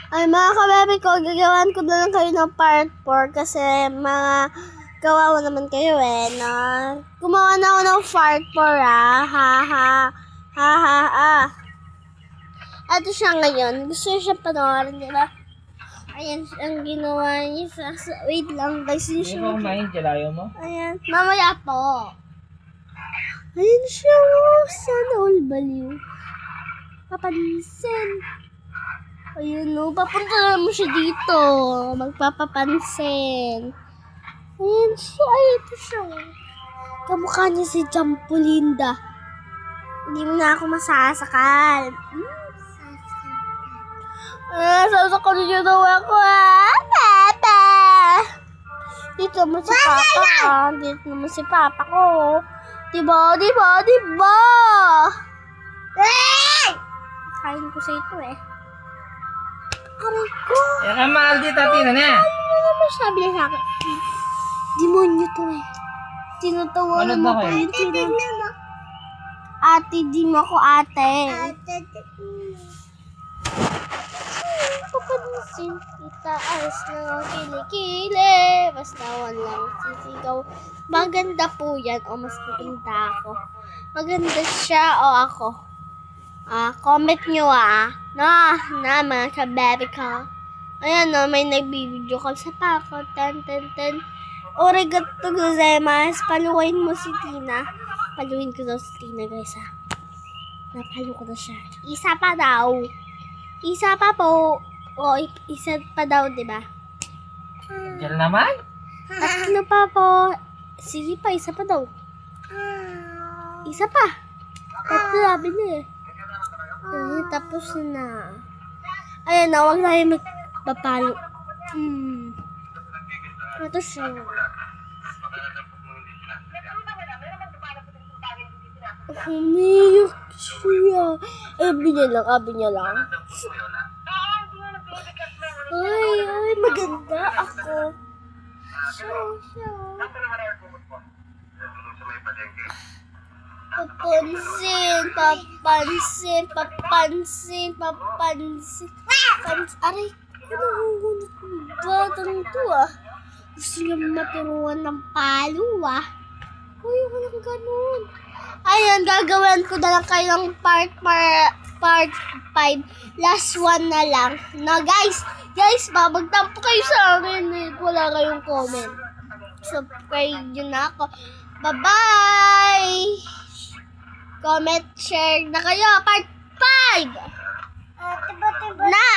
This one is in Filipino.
Ay, mga kabebe ko, gagawan ko na lang kayo ng part 4 kasi mga kawawa naman kayo no? Gumawa na ako ng part 4 ha ha ha ha ha. Ito siya ngayon, gusto niya siya panoorin, di ba? Ayan ang ginawa niya wait lang guys, Hindi mo kumain, jalayo mo? Ayan, mamaya po. Ayan siya, sana all baliw. Papansin. Ayun papunta naman siya dito. Magpapapansin. Ayan siya, ito siya. Kamukha niya si Jampulinda. Hindi mo na ako masasakal. Sasakal niyo daw ako Papa. Dito naman si Papa. Dito naman si Papa ko. Diba? Kain ko sa ito Aray ko! Yan ang mahal di tatina na. Ano naman sabi niya sa akin? Demonyo to Tinatawanan Ano mo ba pa kayo? yung Ate, di mo ako ate. Papansin kita, alas lang ang kilikili. Basta walang sisigaw. Maganda po yan o mas maganda ako. Maganda siya o ako. Comment nyo na mga kabebe ko. Ayan may nagbibideo call sa pako. Origato gozaimasu. Paluin mo si Tina. Paluin ko daw si Tina guys Napalo ko na siya. Isa pa daw. Isa pa po. O isa pa daw diba? Diyan naman? Tatlo pa po. Sige pa, isa pa daw. Isa pa. Tatlo sabi niya tapos na. Ayan na, huwag tayo magpapalo. Ito siya. Umiyak siya. Abi niya lang. Ay, maganda ako. Siya. Papansin. Aray, nahuhunod ng batang to Gusto niya maturuan ng palo Uy, walang ganun. Ayan, gagawin ko na lang kayo ng part 5. Last one na lang. Na guys, magtampo kayo sa akin. Wala kayong comment. Subscribe nyo na ako. Bye-bye! Comment, share na kayo. Part 5! Na!